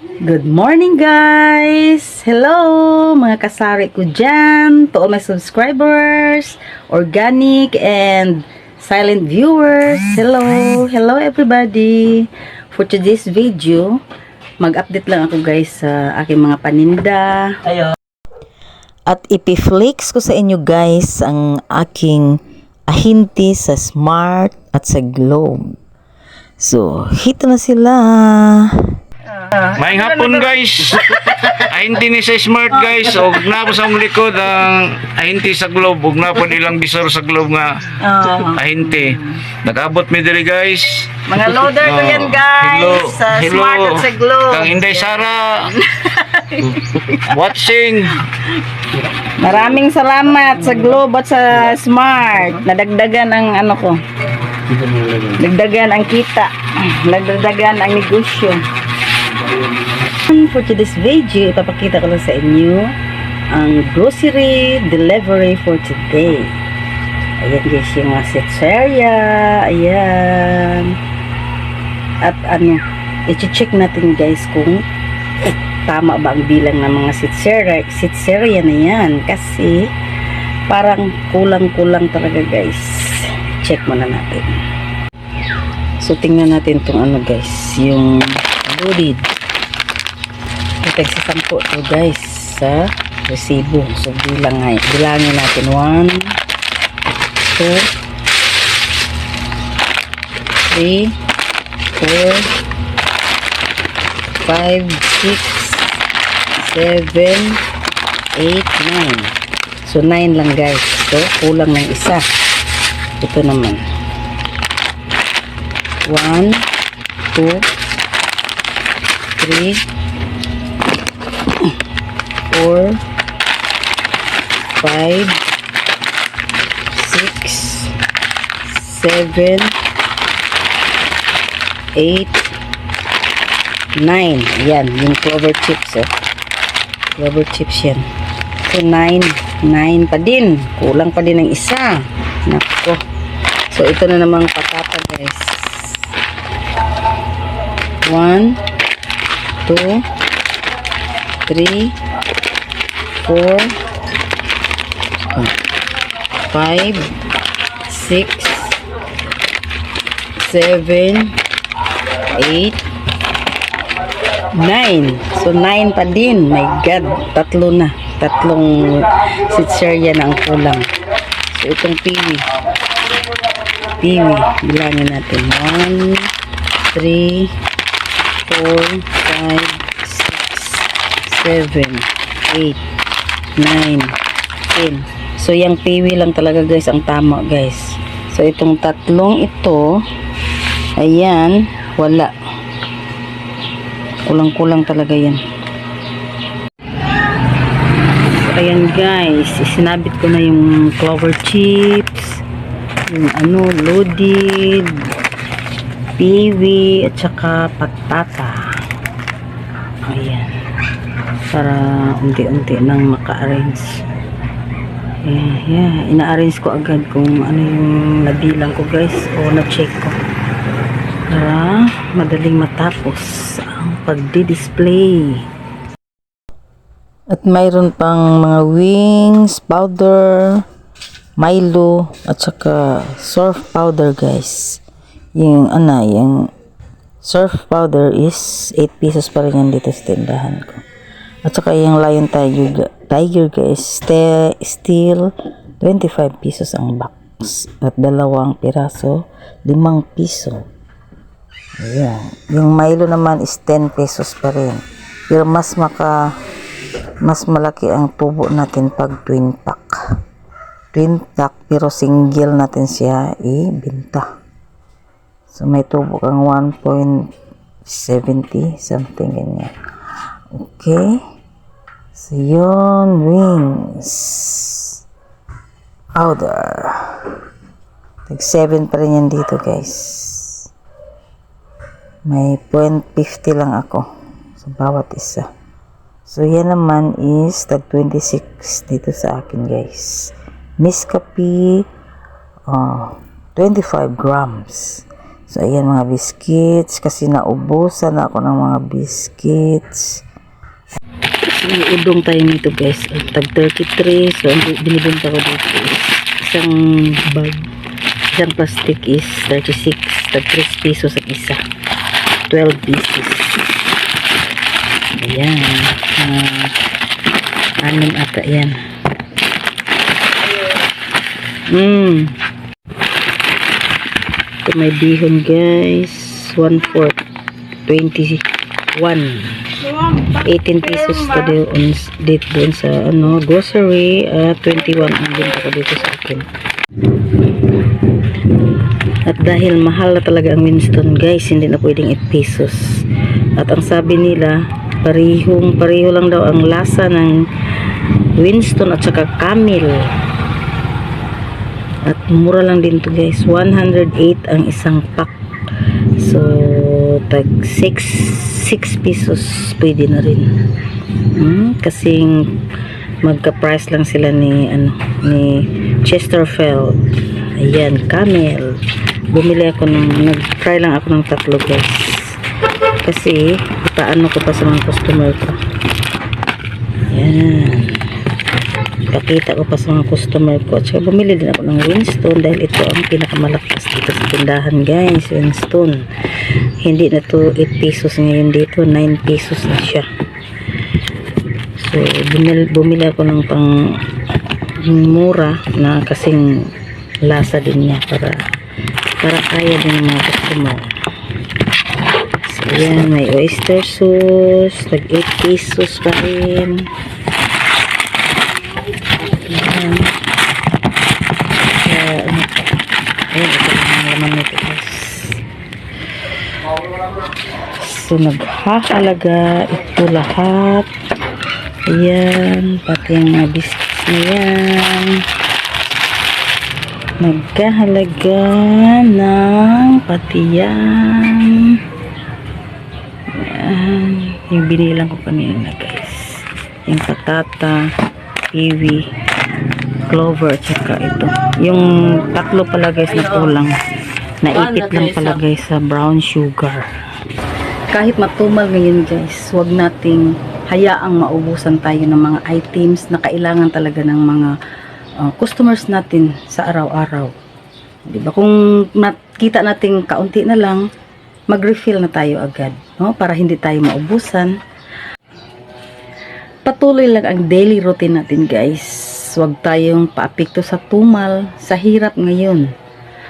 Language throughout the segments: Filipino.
Good morning guys! Hello mga kasari ko dyan, to all my subscribers, organic and silent viewers. Hello everybody! For today's video, mag-update lang ako guys sa aking mga paninda. At ipiflex ko sa inyo guys ang aking ahinti sa Smart at sa Globe. So, hito na sila. May hapon guys. Ahinti ni sa Smart guys. Og na po sa mong likod ang ahinti sa Globe. Og na po nilang bisor sa Globe nga ahinti. Nag-abot mi diri guys. Mga loader ko yan guys. Sa Smart at sa Globe. Kang Inday Sara. Watching. Maraming salamat sa Globe at sa Smart. Nadagdagan ang ano ko. Nagdagan ang kita. Nagdagan ang negosyo. For today's video, ipapakita ko lang sa inyo ang grocery delivery for today. Ayan guys, yung mga setseria. Ayan. At ano, i-check natin guys kung tama ba ang bilang ng mga setseria na yan. Kasi parang kulang-kulang talaga guys. Check muna natin. So tingnan natin itong ano guys, yung loaded. Ito sa 10 to guys sa resibo. So bilangin natin 1 2 3 4 5 6 7 8 9. So 9 lang guys. So kulang ng isa. Ito naman 1 2 3 4 5 6 7 8 9. Yan, yung clover chips clover chips yan. So 9 pa din, kulang pa din ng isa. Nako. So ito na namang patata guys. 1 2 3 4 5 6 7 8 9. So 9 pa din. My God, tatlong setseria na ang kulang. So itong piwi, bilangin natin 1 3 4 5 6 7 8 9 10. So yung piwi lang talaga guys ang tama guys. So itong tatlong ito, ayan, wala, kulang talaga yan. So ayan guys, isinabit ko na yung clover chips, yung ano, loaded piwi at saka patata. Ayan, para unti-unti nang maka-arrange. Ina-arrange ko agad kung ano yung nabilang ko guys o na-check ko para madaling matapos ang pagdi-display. At mayroon pang mga wings, powder, Milo at saka surf powder guys. Yung surf powder is 8 pesos pa rin yan dito sa tindahan ko. At saka yung Lion Tiger guys, still 25 pesos ang box. At dalawang piraso, 5 piso. Ayan. Yung Milo naman is 10 pesos pa rin. Pero mas malaki ang tubo natin pag twin pack. Twin pack pero single natin siya ibenta. So may tubo kang 1.70 something ganyan. Okay. So yun, wings. Powder. Tag 7 pa rin yan dito guys. May 0.50 lang ako sa bawat isa. So yan naman is tag 26 dito sa akin guys. Nescafe 25 grams. So, ayan mga biscuits. Kasi naubusan ako ng mga biscuits. May udong tayo nito guys. Tag 33. So, ang binibenta ko dito is isang bag. Isang plastic is 36. Tag 3 pesos ang isa. 12 pieces. Ayan. Anim ata yan. Ito may bihon guys. 1/4. 21. 18 pesos to doon sa grocery. 21 ang benta ko dito sa akin. At dahil mahal na talaga ang Winston guys, hindi na pwedeng 8 pesos. At ang sabi nila, pareho lang daw ang lasa ng Winston at saka Camel. At mura lang din to guys, 108 ang isang pack. So tag 6 pesos pwede na rin. Kasing magka-price lang sila ni Chesterfield. Ayan, Camel. Bumili ako nag-try lang ako ng 3 guys. Kasi ipaano ko pa sa mga customer ko. Ayan. Pakita ko pa sa mga customer ko. At saka bumili din ako ng Winston dahil ito ang pinakamalakas dito sa tindahan guys. Winston. Hindi na to 8 pesos ngayon dito. 9 pesos na siya. So bumili ako ng pang mura na kasing lasa din niya para kaya din ng mga customer. So yan, may oyster sauce. Tag 8 pesos pa rin. Ayan. Ayan, ito ang laman nito guys. So naghahalaga ito lahat. Ayan, pati ang mga biscuits na yan. Nagkahalaga ng pati yan. Ayan, yung binilang ko kanina guys. Yung patata, kiwi, clover, tsaka ito. Yung 3 pala guys na kulang. Naipit lang pala guys sa brown sugar. Kahit matumal ngayon guys, huwag nating hayaang maubusan tayo ng mga items na kailangan talaga ng mga customers natin sa araw-araw. Diba? Kung nakita natin kaunti na lang, mag-refill na tayo agad, no? Para hindi tayo maubusan. Patuloy lang ang daily routine natin guys. Huwag tayong paapekto sa tumal, sa hirap ngayon.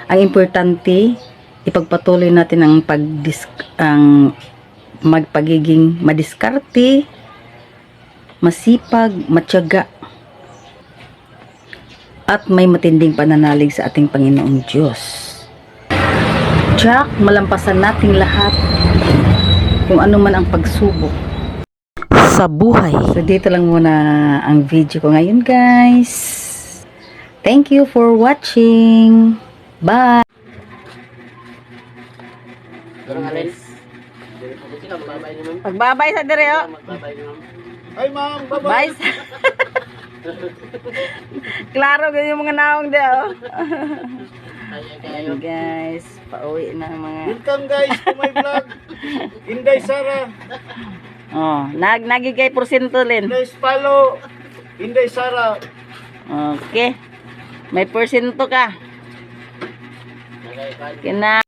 Ang importante, ipagpatuloy natin ang magpagiging madiskarte, masipag, matyaga, at may matinding pananalig sa ating Panginoong Diyos. Tiyak, malampasan nating lahat kung ano man ang pagsubok sa buhay. So dito lang muna ang video ko ngayon guys. Thank you for watching. Bye! Pagbabay sa dire oh. Ay ma'am, Bye. Klaro ganyan yung mga naong dia oh. Ayan guys, pauwi na ang mga. welcome guys to my vlog. Inday Sara. Oh, nagigay porsyento Lin. Please follow Inday Sara. Okay. May porsyento ka. Kina